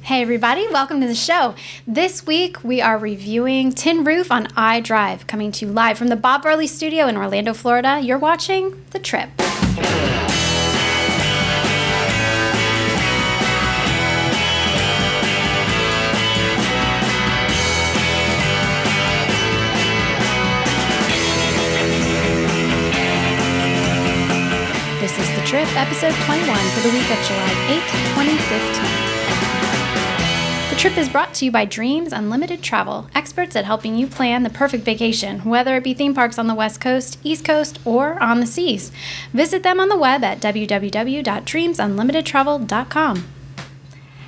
Hey everybody, welcome to the show. This week we are reviewing Tin Roof on iDrive, coming to you live from the Bob Burley studio in Orlando, Florida. You're watching The Trip. This is The Trip, episode 21 for the week of July 8th, 2015. The Trip is brought to you by Dreams Unlimited Travel, experts at helping you plan the perfect vacation, whether it be theme parks on the West Coast, East Coast, or on the seas. Visit them on the web at www.dreamsunlimitedtravel.com.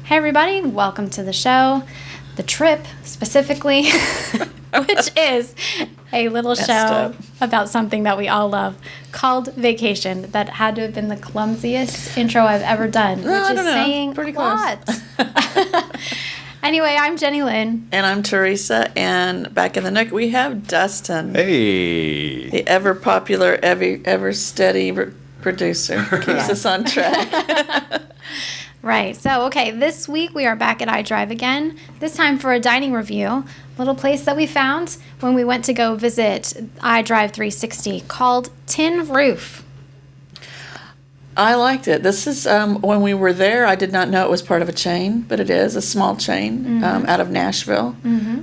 Hey everybody, welcome to the show. The Trip, specifically, which is a little show about something that we all love called Vacation that had to have been the clumsiest intro I've ever done, which is saying pretty a close. lot. Anyway, I'm Jenny Lynn. And I'm Teresa, and back in the nook we have Dustin. Hey. The ever popular, ever steady producer. Keeps us on track. Right. So, okay, this week we are back at iDrive again, this time for a dining review, a little place that we found when we went to go visit iDrive 360 called Tin Roof. I liked it. This is, when we were there, I did not know it was part of a chain, but it is a small chain out of Nashville,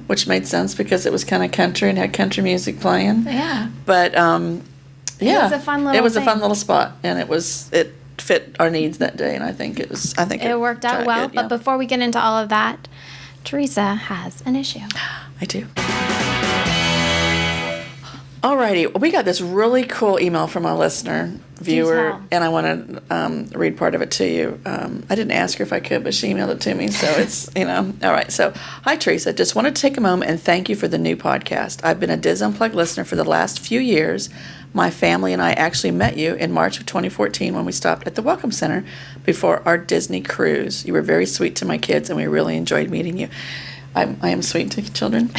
which made sense because it was kind of country and had country music playing. Yeah. But, yeah. It was a fun little It was a fun thing. little spot, and it fit our needs that day, and I think it It worked out well. good, yeah. But before we get into all of that, Teresa has an issue. I do. Alrighty, we got this really cool email from a listener, viewer, tell. and I want to read part of it to you. I didn't ask her if I could, but she emailed it to me, so it's, all right. So, hi Teresa, just wanted to take a moment and thank you for the new podcast. I've been a Diz Unplugged listener for the last few years. My family and I actually met you in March of 2014 when we stopped at the Welcome Center before our Disney cruise. You were very sweet to my kids, and we really enjoyed meeting you. I am sweet to children.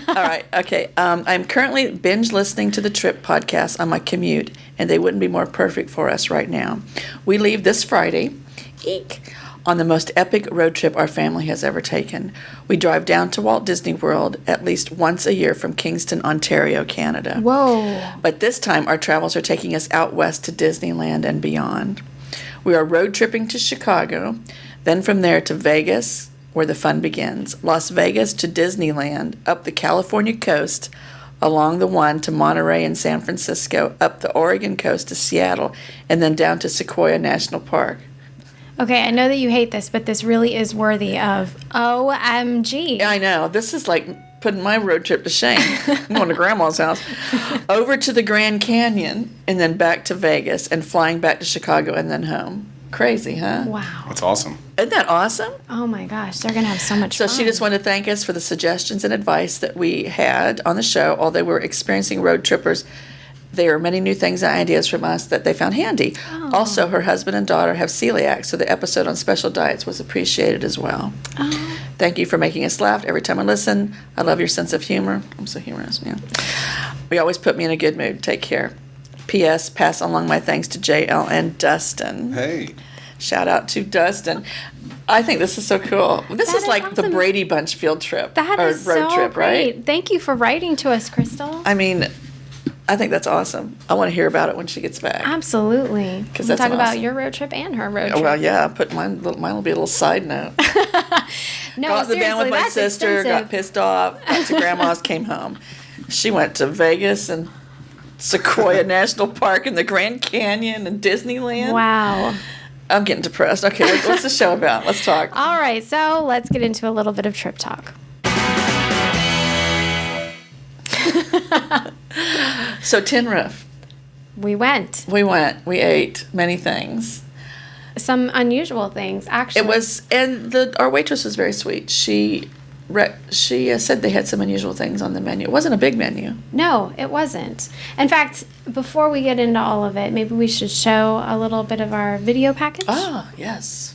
All right, okay. I'm currently binge listening to the Trip podcast on my commute, and they wouldn't be more perfect for us right now. We leave this Friday, on the most epic road trip our family has ever taken. We drive down to Walt Disney World at least once a year from Kingston, Ontario, Canada. Whoa. But this time, our travels are taking us out west to Disneyland and beyond. We are road tripping to Chicago, then from there to Vegas, where the fun begins. Las Vegas to Disneyland, up the California coast, along the one to Monterey and San Francisco, up the Oregon coast to Seattle, and then down to Sequoia National Park. Okay, I know that you hate this, but this really is worthy of OMG. Yeah, I know. This is like putting my road trip to shame. I'm going to Grandma's house. Over to the Grand Canyon, and then back to Vegas, and flying back to Chicago, and then home. Crazy, huh? Wow. That's awesome. Isn't that awesome? Oh my gosh, they're going to have so much So fun. she just wanted to thank us for the suggestions and advice that we had on the show. Although we're experiencing road trippers, there are many new things and ideas from us that they found handy. Oh. Also, her husband and daughter have celiac, so the episode on special diets was appreciated as well. Oh. Thank you for making us laugh every time I listen. I love your sense of humor. I'm so humorous, yeah. We always put me in a good mood. Take care. P.S. Pass along my thanks to JL and Dustin. Hey. Shout out to Dustin. I think this is so cool. This That is is like the awesome. Brady Bunch field trip That or is road so trip, great. right? Thank you for writing to us, Crystal. I mean, I think that's awesome. I want to hear about it when she gets back. Absolutely. 'Cause We'll that's talk about awesome. your road trip and her road trip. Well, yeah, put mine will be a little side note. No, Got the seriously, van with my that's sister, expensive. got pissed off, got to Grandma's, came home. She went to Vegas and Sequoia National Park and the Grand Canyon and Disneyland. Wow. I'm getting depressed. Okay, what's the show about? Let's talk. All right, so let's get into a little bit of trip talk. So Tin Roof. We went. We went. We ate many things. Some unusual things, actually. It was, and our waitress was very sweet. She said they had some unusual things on the menu. It wasn't a big menu. No, it wasn't. In fact, before we get into all of it, maybe we should show a little bit of our video package. Ah, yes.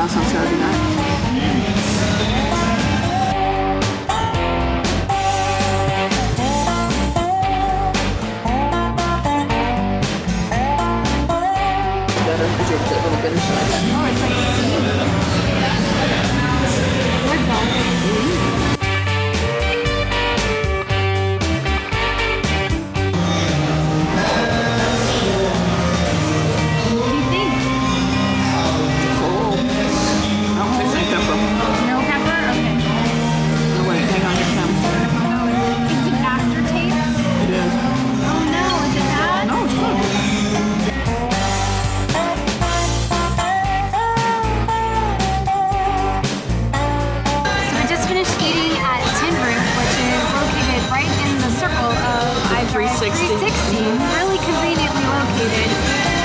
house on Saturday night. Better because you're a little bitter side. Oh, it's like seaweed. Good though. What do you think? Oh, there's no pepper. No pepper? Okay. No, wait, hang on, here it comes. It's an aftertaste. It is. Oh no, is it bad? No, it's good. So we just finished eating at Tin Roof, which is located right in the circle of I-Drive 360. Really conveniently located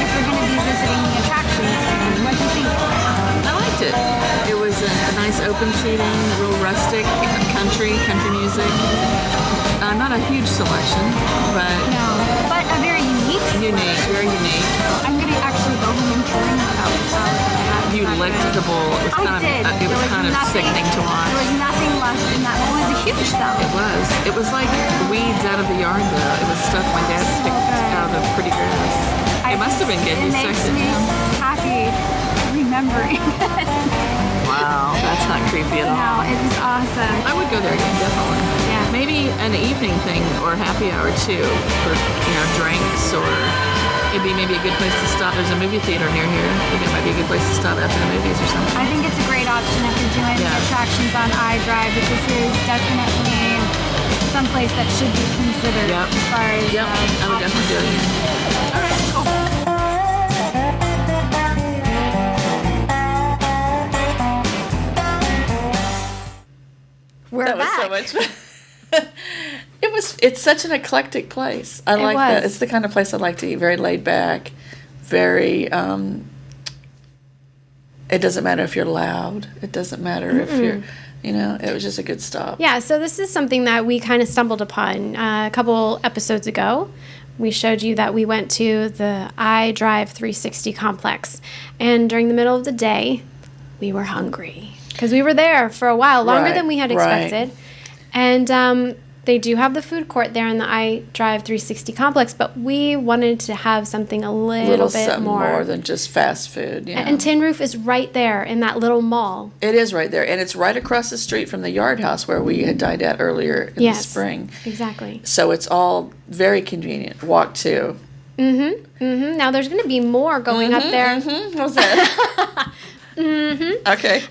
if you're going to be visiting the attractions. What do you think? I liked it. It was a nice open seating, real rustic, country music. Not a huge selection, but No, but a very unique. unique, very unique. I'm going to actually go home and drink out the salad that I had. You licked the bowl. It was I kind did. of, it was kind of sickening to watch. There was nothing left in that bowl. It was a huge though. It was. It was like weeds out of the yard, though. It was stuff my dad So picked good. out of pretty grass. It must have been good. It He makes sucked it me down. happy remembering it. Wow, that's not creepy at all. No, it was awesome. I would go there again, definitely. Yeah. Maybe an evening thing or happy hour too, for drinks, or it'd be maybe a good place to stop. There's a movie theater near here. I think it might be a good place to stop after the movies or something. I think it's a great option if you're doing Yeah. attractions on iDrive, but this is definitely someplace that should be considered Yep. as far as Yep, I would definitely do it again. All right, cool. We're That was back. so much fun. It's such an eclectic place. I like that. was. It's the kind of place I like to eat. Very laid back, very it doesn't matter if you're loud. It doesn't matter if you're it was just a good stop. Yeah, so this is something that we kind of stumbled upon a couple episodes ago. We showed you that we went to the iDrive 360 complex, and during the middle of the day, we were hungry because we were there for a while, longer Right, than we had right. expected. And they do have the food court there in the iDrive 360 complex, but we wanted to have something a little bit something more. more than just fast food. You know? And Tin Roof is right there in that little mall. It is right there, and it's right across the street from the Yard House where we had dined at earlier in Yes. the spring. Exactly. So it's all very convenient. Walk to. Now there's going to be more going up there. What's that? Okay.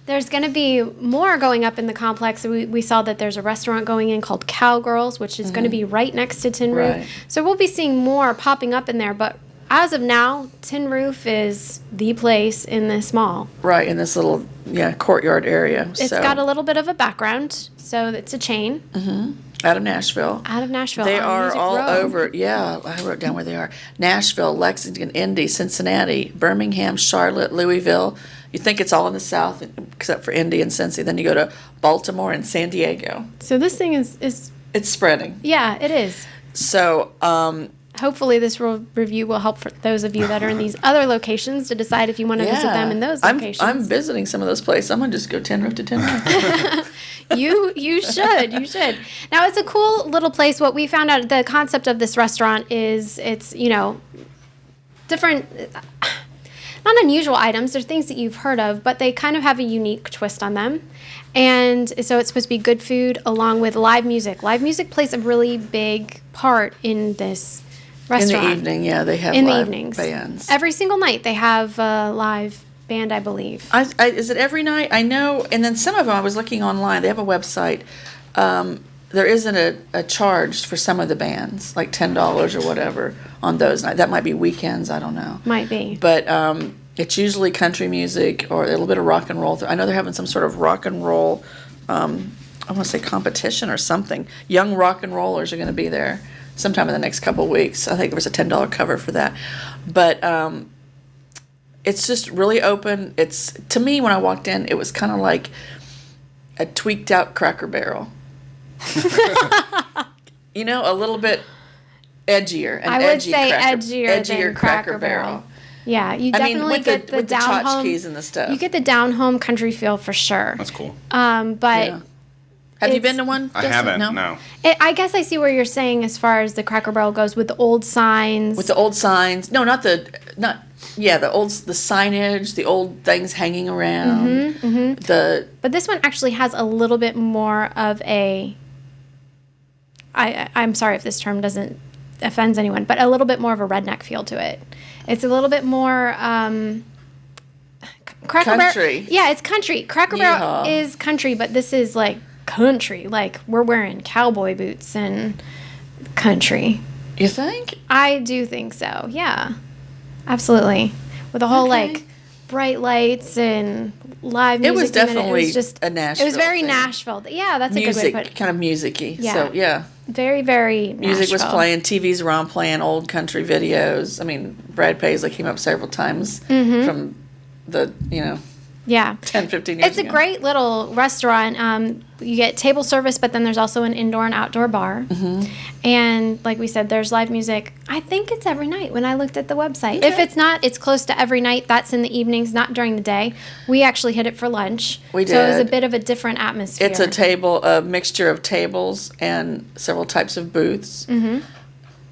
There's going to be more going up in the complex. We saw that there's a restaurant going in called Cowgirls, which is going to be right next to Tin Roof. Right. So we'll be seeing more popping up in there. But as of now, Tin Roof is the place in this mall. Right in this little courtyard area. It's so, got a little bit of a background. So it's a chain out of Nashville. out of Nashville. They on are Music all Row. over. Yeah, I wrote down where they are: Nashville, Lexington, Indy, Cincinnati, Birmingham, Charlotte, Louisville. You think it's all in the South, except for Indy and Cincy. Then you go to Baltimore and San Diego. So this thing is It's spreading. yeah, it is. So, Hopefully this review will help for those of you that are in these other locations to decide if you want to visit them in those locations. I'm visiting some of those places. I'm gonna just go Tin Roof to Tin Roof. You should. Now it's a cool little place. What we found out, the concept of this restaurant is it's different, not unusual items. They're things that you've heard of, but they kind of have a unique twist on them. And so it's supposed to be good food along with live music. Live music plays a really big part in this In restaurant. the evening, yeah, they have In the live evenings. bands. Every single night they have a live band, I believe. Is it every night? I know, and then some of them, I was looking online, they have a website. There isn't a charge for some of the bands, like $10 or whatever on those nights. That might be weekends, I don't know. Might be. But it's usually country music or a little bit of rock and roll. I know they're having some sort of rock and roll, I want to say competition or something. Young rock and rollers are going to be there sometime in the next couple of weeks. I think there was a $10 cover for that. But it's just really open. It's, to me, when I walked in, it was kind of like a tweaked out Cracker Barrel. A little bit edgier. I would say edgier than Cracker Barrel. Yeah, you I mean, definitely with get the, the with the down home. tchotchkes and the stuff. You get the down home country feel for sure. That's cool. But Yeah. Have you it's- been to one? I Justin? haven't. No. No. I guess I see where you're saying as far as the Cracker Barrel goes with the old signs. With the old signs. No, not the signage, the old things hanging around. The But this one actually has a little bit more of a. I'm sorry if this term doesn't offends anyone, but a little bit more of a redneck feel to it. It's a little bit more Cracker Country. Barrel. Yeah, it's country. Cracker Barrel Yeehaw. is country, but this is like country. Like we're wearing cowboy boots and country. you think? I do think so. Yeah, absolutely. With the whole Okay. like bright lights and live music. was in it. definitely It was just a Nashville It was very thing. Nashville. Yeah, that's a good way to put Music, it. kind of music-y. Yeah. So yeah. Very, very Music was Nashville. playing, TVs were on playing old country videos. I mean, Brad Paisley came up several times Mm-hmm. from the, Yeah. 10, 15 years It's a ago. great little restaurant. You get table service, but then there's also an indoor and outdoor bar. Mm-hmm. And like we said, there's live music. I think it's every night when I looked at the website. If it's not, it's close to every night. That's in the evenings, not during the day. We actually hit it for lunch. We So it was a did. bit of a different atmosphere. It's a mixture of tables and several types of booths. Mm-hmm.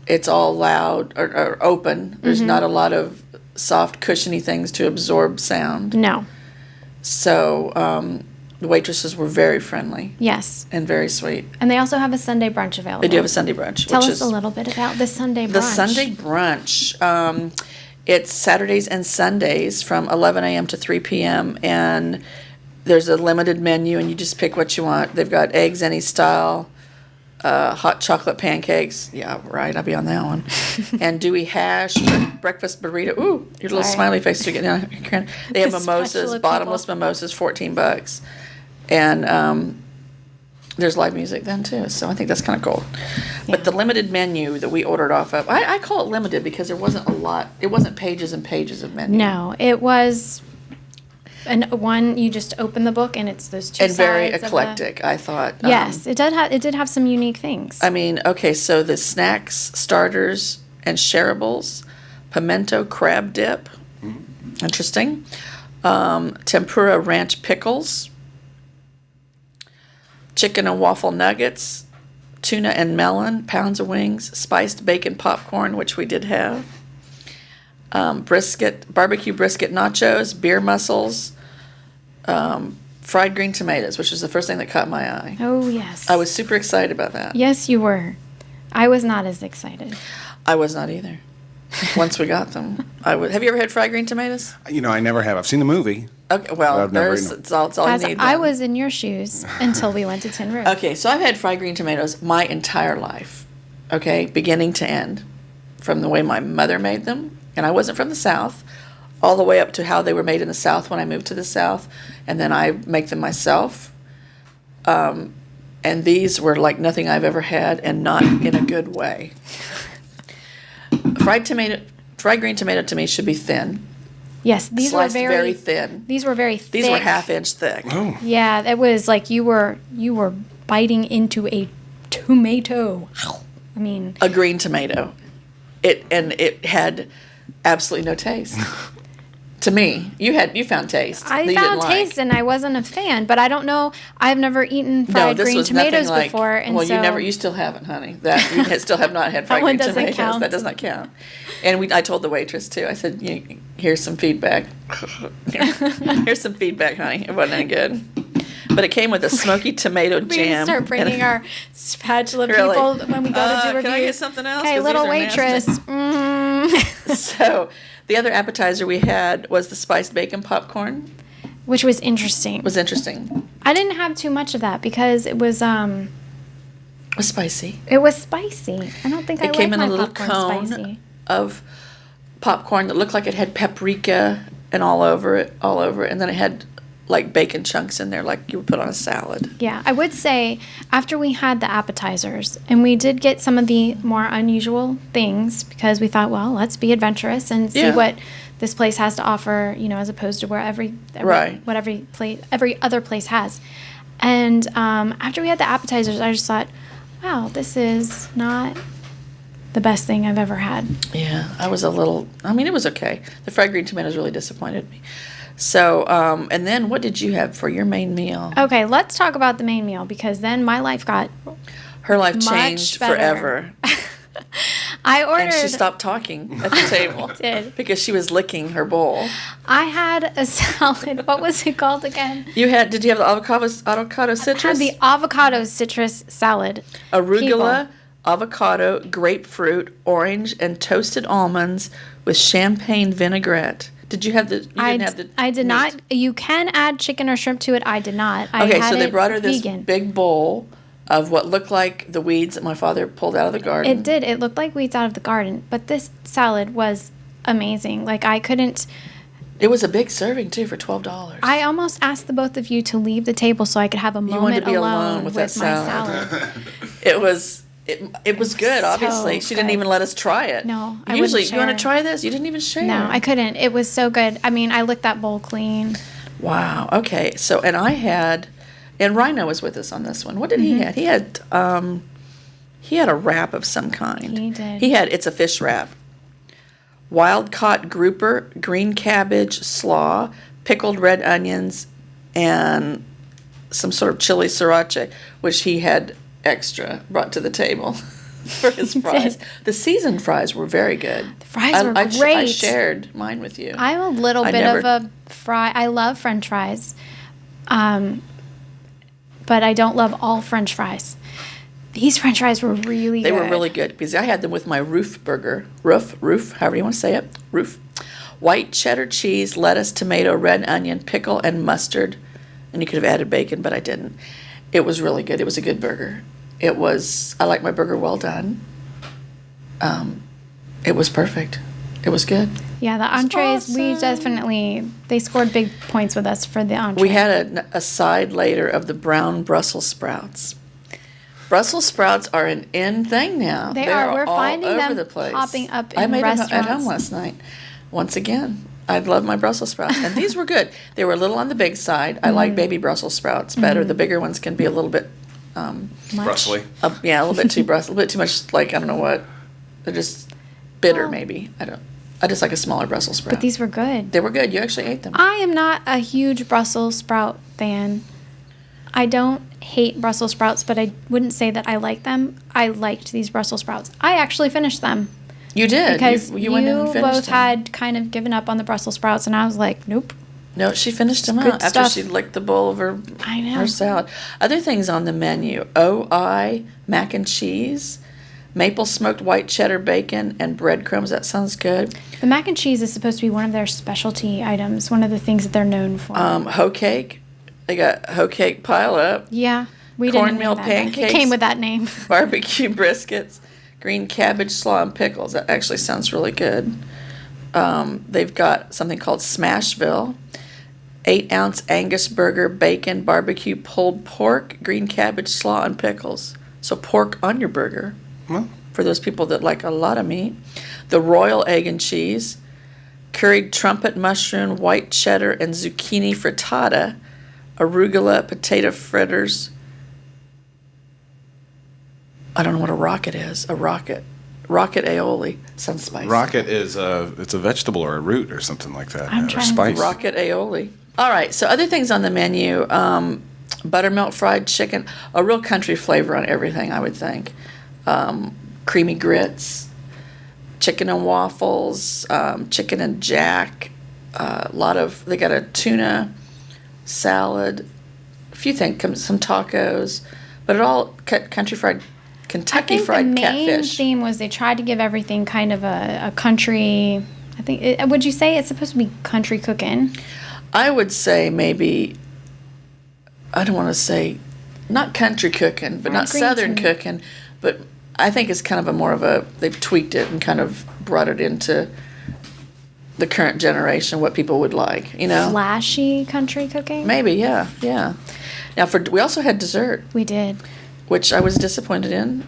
It's all loud or open. There's not a lot of soft, cushiony things to absorb sound. No. So the waitresses were very friendly Yes. and very sweet. And they also have a Sunday brunch available. They do have a Sunday brunch. Tell which us is a little bit about the Sunday brunch. the Sunday brunch. It's Saturdays and Sundays from 11 a.m. to 3 p.m. And there's a limited menu, and you just pick what you want. They've got eggs any style, hot chocolate pancakes. Yeah, right. I'll be on that one. And Dewey hash, breakfast burrito. Ooh, your little Sorry. smiley face to get down. They have The mimosas, spatula bottomless people. mimosas, $14, and there's live music then too. So I think that's kind of cool. But the limited menu that we ordered off of, I call it limited because there wasn't a lot. It wasn't pages and pages of menu. No, it was one you just open the book and it's those two And very sides of eclectic, I thought. Yes, it did have some unique things. I mean, okay, so the snacks, starters, and shareables, pimento crab dip, interesting. Tempura ranch pickles, chicken and waffle nuggets, tuna and melon, pounds of wings, spiced bacon popcorn, which we did have, barbecue brisket nachos, beer mussels, fried green tomatoes, which was the first thing that caught my eye. Oh, yes. I was super excited about that. Yes, you were. I was not as excited. I was not either. Once we got them, have you ever had fried green tomatoes? I never have. I've seen the movie. Okay, well, I've never there's eaten 'em. it's all As you need. I then. was in your shoes until we went to Tin Roof. Okay, so I've had fried green tomatoes my entire life. Okay, beginning to end, from the way my mother made them, and I wasn't from the South, all the way up to how they were made in the South when I moved to the South, and then I make them myself. And these were like nothing I've ever had, and not in a good way. Fried green tomato to me should be thin, Yes, these sliced were very thin. These were very thick. These were half-inch thick. Oh, Yeah, it was like you were biting into a tomato. I mean, A green tomato. It had absolutely no taste. To me, you found taste. that I you didn't found like. taste and I wasn't a fan, but I don't know. I've never eaten No, fried this green was nothing tomatoes like. before, and well, so you still haven't, honey. That you still have not had fried one green doesn't tomatoes. count. That does not count. And I told the waitress too. I said, "Here's some feedback. Here's some feedback, honey. It wasn't any good." But it came with a smoky tomato we need to jam. start and bringing our spatula Really? people when we go to do reviews. Can I get something else? Okay, 'Cause little these are waitress. nasty. So the other appetizer we had was the spiced bacon popcorn. Which was interesting. It was interesting. I didn't have too much of that because it was It was spicy. spicy. I don't think I It came like in my a little popcorn cone spicy. of popcorn that looked like it had paprika and all over it, and then it had like bacon chunks in there, like you would put on a salad. Yeah, I would say after we had the appetizers, and we did get some of the more unusual things because we thought, well, let's be adventurous and see Yeah. what this place has to offer, as opposed to where Right. what every other place has. And after we had the appetizers, I just thought, wow, this is not the best thing I've ever had. Yeah, it was okay. The fried green tomatoes really disappointed me. So, and then what did you have for your main meal? Okay, let's talk about the main meal because then my life got Her life much changed better. forever. I ordered. And she stopped talking at the table. did. Because she was licking her bowl. I had a salad. What was it called again? Did you have the avocado citrus? I had the avocado citrus salad. Arugula, People. avocado, grapefruit, orange, and toasted almonds with champagne vinaigrette. Did you have the? You didn't have the. I did meat. not. You can add chicken or shrimp to it. I did not. I Okay, had so they it brought her this vegan. big bowl of what looked like the weeds that my father pulled out of the garden. It did. It looked like weeds out of the garden, but this salad was amazing. Like I couldn't. It was a big serving too for $12. I almost asked the both of you to leave the table so I could have a wanted moment to be alone alone with with that my salad. salad. It was. It was good. So Obviously, she didn't good. even let us try it. No, I Usually, wouldn't you want share. to try this? You didn't even share. No, I couldn't. It was so good. I mean, I licked that bowl clean. Wow. Okay. So, and Rhino was with us on this one. What did he have? He had a wrap of some kind. He did. It's a fish wrap. Wild caught grouper, green cabbage, slaw, pickled red onions, and some sort of chili sriracha, which he had extra brought to the table for his fries. The seasoned fries were very good. The fries were I great. shared mine with you. I'm a little I bit never- of a fry. I love French fries, but I don't love all French fries. These French fries were really They good. were really good because I had them with my roof burger. Roof, however you want to say it. Roof. White cheddar cheese, lettuce, tomato, red onion, pickle, and mustard. And you could have added bacon, but I didn't. It was really good. It was a good burger. I like my burger well done. It was perfect. It was good. Yeah, the entrees, awesome. they scored big points with us for the entree. We had a side later of the brown Brussels sprouts. Brussels sprouts are an in thing now. They are. We're all finding over them the place. popping up I in made them at restaurants. home last night. Once again, I love my Brussels sprouts, and these were good. They were a little on the big side. I like baby Brussels sprouts better. The bigger ones can be a little bit, Much. Brustly. a little bit too Brussels, a little bit too much. Like I don't know what. They're just bitter, maybe. I just like a smaller Brussels sprout. But these were good. They were good. You actually ate them. I am not a huge Brussels sprout fan. I don't hate Brussels sprouts, but I wouldn't say that I like them. I liked these Brussels sprouts. I actually finished them You did because you went in and finished both them. had kind of given up on the Brussels sprouts, and I was like, nope. No, she finished them Good out after stuff. she licked the bowl of her, I know. her salad. Other things on the menu: OI mac and cheese, maple smoked white cheddar bacon, and breadcrumbs. That sounds good. The mac and cheese is supposed to be one of their specialty items, one of the things that they're known for. Hoe cake. They got hoe cake pile up, yeah, we didn't cornmeal make that. pancakes. It came with that name. barbecue briskets, green cabbage, slaw, and pickles. That actually sounds really good. They've got something called Smashville. 8-ounce Angus burger, bacon, barbecue, pulled pork, green cabbage, slaw, and pickles. So pork on your burger Well, for those people that like a lot of meat. The royal egg and cheese, curried trumpet mushroom, white cheddar, and zucchini frittata, arugula, potato fritters. I don't know what a rocket is. A rocket aioli. Sounds spicy. rocket is it's a vegetable or a root or something like that. I'm or trying to spice. Rocket aioli. All right, so other things on the menu: buttermilk fried chicken, a real country flavor on everything, I would think. Creamy grits, chicken and waffles, chicken and jack. They got a tuna salad, a few things, some tacos, but it all Kentucky fried the main catfish. theme was they tried to give everything kind of a country. I think. Would you say it's supposed to be country cooking? I would say maybe, I don't want to say, not country cooking, but Fried not green southern tea. cooking, but I think it's kind of they've tweaked it and kind of brought it into the current generation, what people would like, Flashy country cooking. Maybe, yeah. Now, we also had dessert, We did. which I was disappointed in.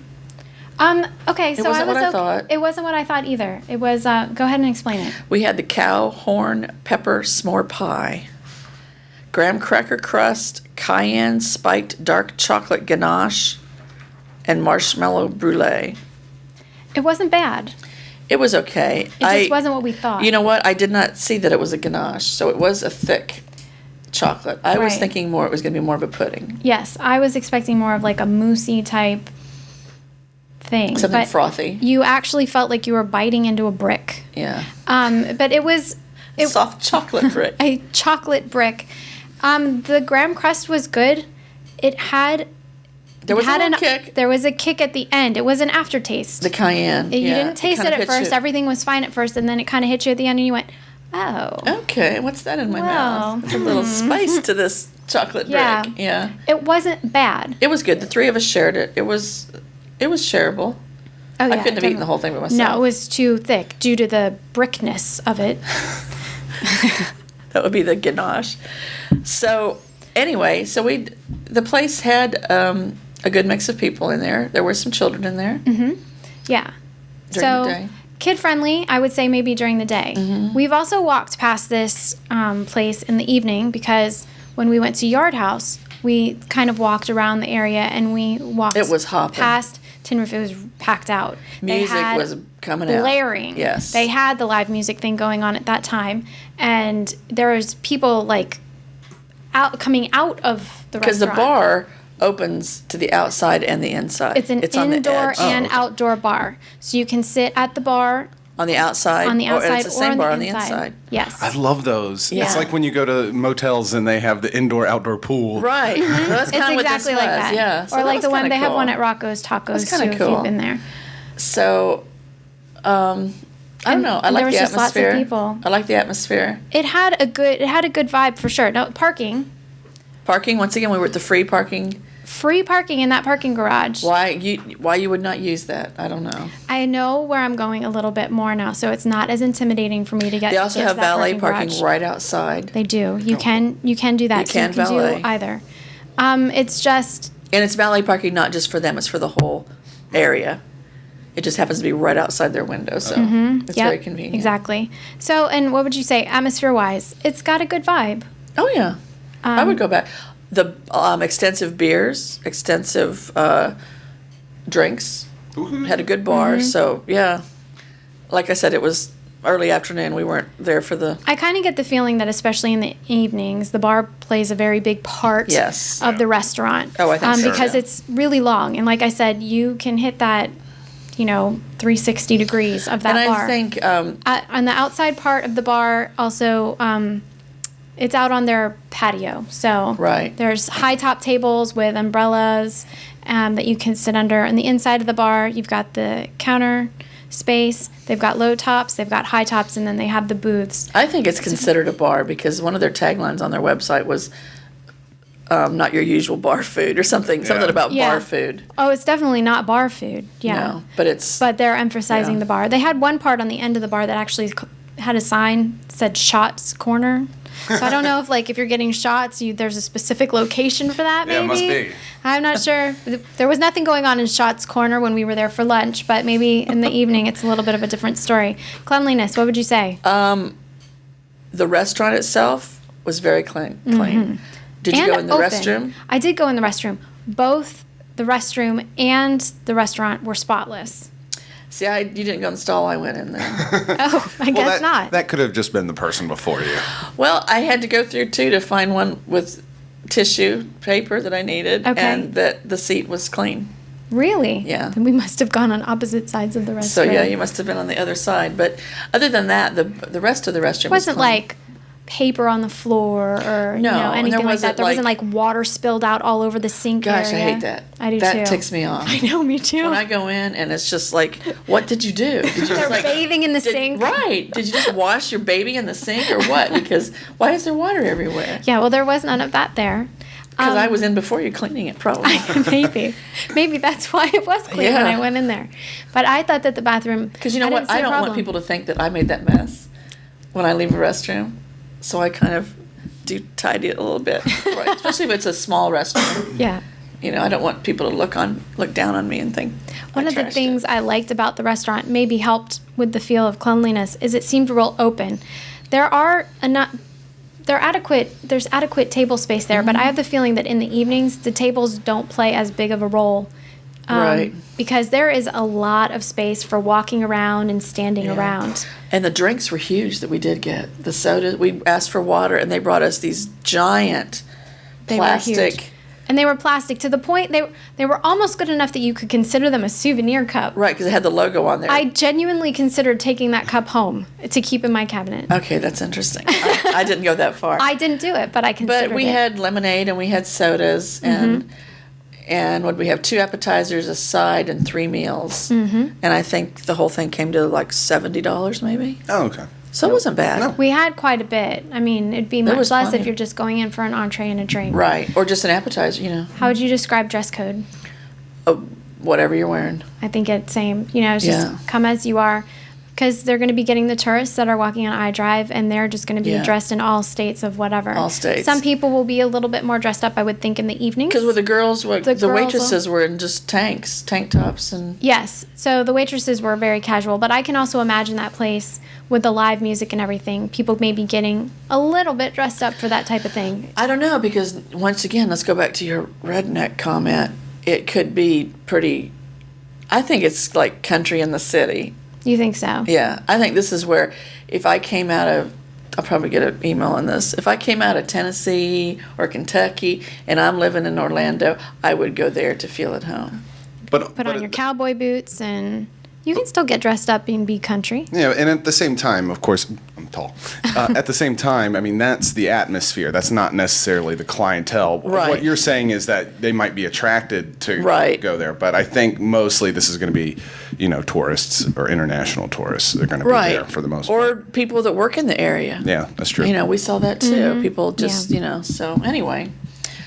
Okay, so wasn't I was what I thought. It wasn't what I thought either. It was. Go ahead and explain it. We had the cow horn pepper s'more pie, graham cracker crust, cayenne spiked dark chocolate ganache, and marshmallow brulee. It wasn't bad. It was okay. It just wasn't what we thought. You know what? I did not see that it was a ganache, so it was a thick chocolate. I was Right. thinking more it was going to be more of a pudding. Yes, I was expecting more of like a moussey type thing. Something but frothy. You actually felt like you were biting into a brick. Yeah. But it was Soft chocolate brick. a chocolate brick. The graham crust was good. It had There was a little kick. There was a kick at the end. It was an aftertaste. The cayenne. You yeah, didn't taste it kinda at hits first. you. Everything was fine at first, and then it kind of hit you at the end, and you went, "Oh." Okay, what's that in my Well, mouth? There's a little spice to this chocolate Yeah. brick. Yeah. It wasn't bad. It was good. The three of us shared it. It was shareable. Oh, yeah, I couldn't have eaten the whole thing by myself. No, it was too thick due to the brickness of it. That would be the ganache. So anyway, the place had a good mix of people in there. There were some children in there. Yeah. During so the day. kid friendly, I would say maybe during the day. We've also walked past this place in the evening because when we went to Yard House, we kind of walked around the area and we walked It was hopping. past Tin Roof. It was packed out. Music was coming out. blaring. Yes. They had the live music thing going on at that time, and there was people like coming out of the Because the restaurant. bar opens to the outside and the inside. It's an on the indoor edge. and outdoor bar, so you can sit at the bar On the outside. on the outside Or it's the same or bar on on the the inside. inside. Yes. I love those. Yeah. It's like when you go to motels and they have the indoor-outdoor pool. Right. Well, that's It's kind of what this exactly was. like that. Yeah. So or that like was the one kinda they have cool. one at Rocco's Tacos That's too. kinda If cool. you've been there. So, I don't know. I and like there was the just lots of atmosphere. people. I like the atmosphere. It had a good vibe for sure. No parking, Parking. Once again, we were at the free parking. free parking in that parking garage. Why you would not use that? I don't know. I know where I'm going a little bit more now, so it's not as intimidating for me to get. They also get to have that valet parking garage. right outside, They do. You can do that. You so can you can valet. do either. It's just and it's valet parking not just for them; it's for the whole area. It just happens to be right outside their window, so it's yep, very convenient. Exactly. So, and what would you say, atmosphere wise? It's got a good vibe. Oh yeah, I would go back. The extensive beers, extensive drinks, had a good bar. So yeah, like I said, it was early afternoon. We weren't there for the. I kind of get the feeling that, especially in the evenings, the bar plays a very big part Yes. of the restaurant. Oh, I think so, because yeah. it's really long, and like I said, you can hit that, 360 degrees of that And bar. I think On the outside part of the bar, also, it's out on their patio. So Right. there's high top tables with umbrellas that you can sit under. On the inside of the bar, you've got the counter space. They've got low tops, they've got high tops, and then they have the booths. I think it's considered a bar because one of their taglines on their website was not your usual bar food or something about Yeah. bar food. Oh, it's definitely not bar food. Yeah. No, but it's But they're emphasizing Yeah. the bar. They had one part on the end of the bar that actually had a sign that said Shots Corner. So I don't know if you're getting shots, there's a specific location for that. Maybe Yeah, it must be. I'm not sure. There was nothing going on in Shots Corner when we were there for lunch, but maybe in the evening it's a little bit of a different story. Cleanliness, what would you say? the restaurant itself was very clean. Did you And go in the open. restroom? I did go in the restroom. Both the restroom and the restaurant were spotless. See, you didn't go in the stall. I went in there. Oh, I guess not. That could have just been the person before you. Well, I had to go through two to find one with tissue paper that I needed, Okay. and that the seat was clean. Really? Yeah. Then we must have gone on opposite sides of the restroom. So yeah, you must have been on the other side. But other than that, the rest of the restroom It wasn't was clean. like paper on the floor or No, and anything there like that. wasn't, There wasn't like- like water spilled out all over the sink Gosh, area. I hate that. I do that too. ticks me off. I know, me too. When I go in and it's just like, what did you do? Did you They're just bathing in the sink. Right. Did you just wash your baby in the sink or what? Because why is there water everywhere? Yeah, well, there was none of that there. Because I was in before you cleaning it, probably. Maybe that's why it was clean when Yeah. I went in there. But I thought that the bathroom. Because you know what? I don't want people to think that I made that mess when I leave a restroom. So I kind of do tidy it a little bit, right? Especially if it's a small restaurant. Yeah. I don't want people to look down on me and think. One I of the trashed things it. I liked about the restaurant, maybe helped with the feel of cleanliness, is it seemed real open. There's adequate table space there, but I have the feeling that in the evenings the tables don't play as big of a role Right. Because there is a lot of space for walking around and standing around. And the drinks were huge that we did get. The soda, we asked for water, and they brought us these giant They were plastic. huge. And they were plastic to the point they were almost good enough that you could consider them a souvenir cup. Right, because it had the logo on there. I genuinely considered taking that cup home to keep in my cabinet. Okay, that's interesting. I didn't go that far. I didn't do it, but I considered But we it. had lemonade and we had sodas and what we have 2 appetizers, a side, and 3 meals. And I think the whole thing came to like $70 maybe. Oh, okay. So it wasn't bad. No. We had quite a bit. I mean, it'd be There much was less plenty. if you're just going in for an entree and a drink. Right, or just an appetizer, you know, How would you describe dress code? whatever you're wearing. I think it's same. You know, it's just Yeah. come as you are. Because they're going to be getting the tourists that are walking on iDrive, and they're just going to be Yeah. dressed in all states of whatever. All states. Some people will be a little bit more dressed up, I would think, in the evenings. Because with the girls, The the girls waitresses were in just tank tops, and Yes. So the waitresses were very casual, but I can also imagine that place with the live music and everything. People may be getting a little bit dressed up for that type of thing. I don't know, because once again, let's go back to your redneck comment. It could be pretty. I think it's like country in the city. You think so? Yeah, I think this is where if I came out of, I'll probably get an email on this. If I came out of Tennessee or Kentucky and I'm living in Orlando, I would go there to feel at home. Put on your cowboy boots, and you can still get dressed up and be country. Yeah, and at the same time, of course, I'm tall. At the same time, I mean, that's the atmosphere. That's not necessarily the clientele. Right. What you're saying is that they might be attracted to Right. go there, but I think mostly this is going to be, tourists or international tourists. They're going to be there for the most or part. people that work in the area. Yeah, that's true. You know, we saw that too. People just, Yeah. so anyway.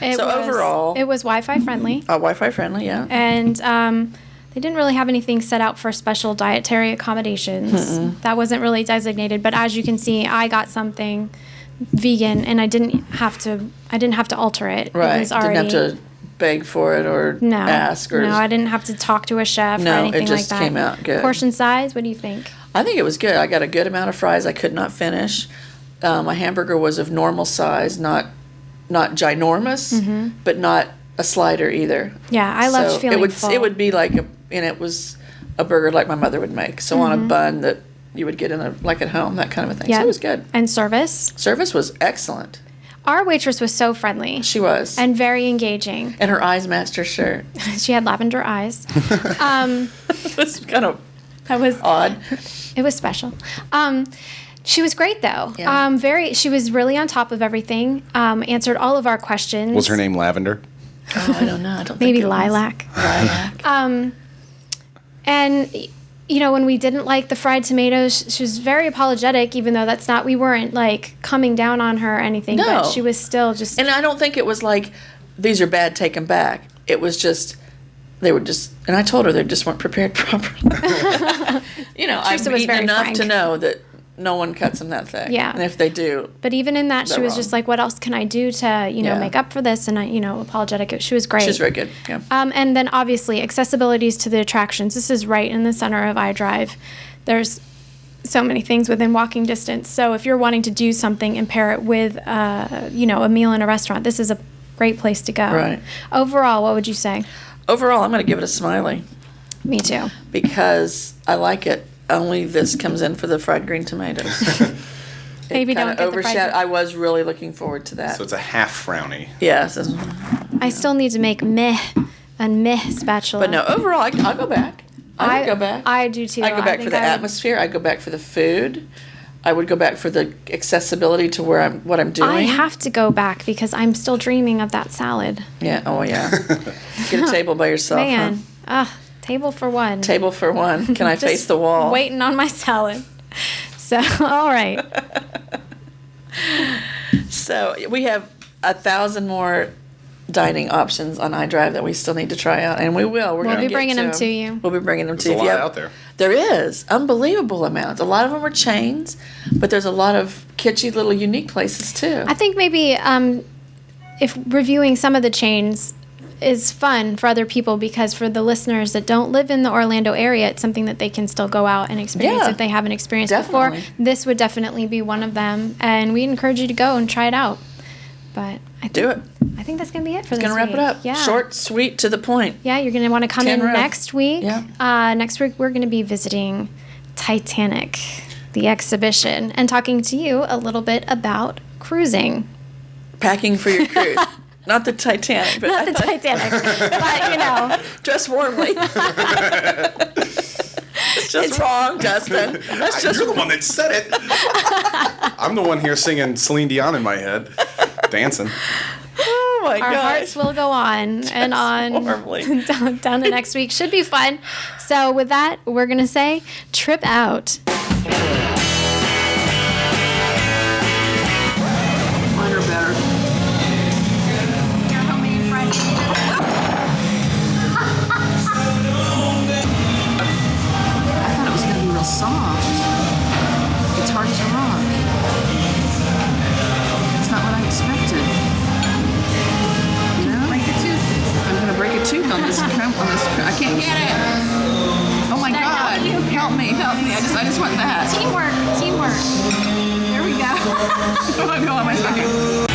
It So overall- it was Wi-Fi friendly, Wi-Fi friendly, yeah. and they didn't really have anything set out for special dietary accommodations. That wasn't really designated, but as you can see, I got something vegan, and I didn't have to alter it. Right. It was already, Didn't have to beg for it or no, ask or. no, I didn't have to talk to a chef No, or it anything just like that. came out good. Portion size, what do you think? I think it was good. I got a good amount of fries. I could not finish. My hamburger was of normal size, not ginormous, but not a slider either. Yeah, I left So feeling it would full. it would be like and it was a burger like my mother would make. So on a bun that you would get like at home, that kind of a thing. Yeah, So it was good. And service. Service was excellent. Our waitress was so friendly She was. and very engaging. And her eyes matched her shirt. She had lavender eyes. It was kind of That was odd. It was special. She was great though. Yeah. She was really on top of everything. Answered all of our questions. Was her name Lavender? Oh, I don't know. I don't Maybe think it was. lilac. Lilac. And when we didn't like the fried tomatoes, she was very apologetic, even though we weren't like coming down on her or anything. No. But she was still just. And I don't think it was like, these are bad, take them back. It was just, they were just, and I told her they just weren't prepared properly. I've Teresa was eaten very enough frank. to know that no one cuts them that thick. Yeah. And if they do, But even in that, she They're was wrong. just like, "What else can I do to, Yeah. make up for this?" And apologetic. She was great. she's very good. Yeah. And then obviously accessibilities to the attractions. This is right in the center of iDrive. There's so many things within walking distance. So if you're wanting to do something and pair it with, a meal in a restaurant, this is a great place to go. Right. Overall, what would you say? Overall, I'm going to give it a smiley Me too. because I like it. Only this comes in for the fried green tomatoes. Maybe It don't kinda get the fried overshadowed. green- I was really looking forward to that. So it's a half frowny. Yes. I still need to make a meh spatula. But no, overall, I'll go back. I would go back. I do too. I go back think for the I would- atmosphere. I go back for the food. I would go back for the accessibility to what I'm doing. I have to go back because I'm still dreaming of that salad. Yeah. Oh yeah. Get a table by yourself. Man, Huh? table for one. Table for one. Can I Just face the wall? Waiting on my salad. So, all right. So we have 1,000 more dining options on iDrive that we still need to try out, and we will. We're We'll gonna be get bringing them them to you. We'll be bringing them to There's you. a If you lot have- out there. There is unbelievable amounts. A lot of them are chains, but there's a lot of kitschy little unique places too. I think maybe if reviewing some of the chains is fun for other people because for the listeners that don't live in the Orlando area, it's something that they can still go out and experience Yeah, if they haven't experienced definitely. before. This would definitely be one of them, and we encourage you to go and try it out. But Do it. I think that's going to be it for this Gonna wrap week. it up. Yeah. Short, sweet, to the point. Yeah, you're going to want to come in 10 rev. next week. Yeah. Next week, we're going to be visiting Titanic, the exhibition, and talking to you a little bit about cruising. Packing for your cruise. Not the Titanic, but Not the Titanic, but, you know. dress warmly. It's just wrong, Justin. That's just You're the one that said it. I'm the one here singing Celine Dion in my head, dancing. oh my Our gosh. hearts will go on and on warmly. down to next week. Should be fun. So with that, we're going to say trip out. Mine are better. I thought it was going to be real soft. It's hard as a rock. It's not what I expected. You know? I'm going to break a tooth on this. I can't get it. Oh my God! Help me! I just want that. Teamwork. There we go. Oh my God, my second.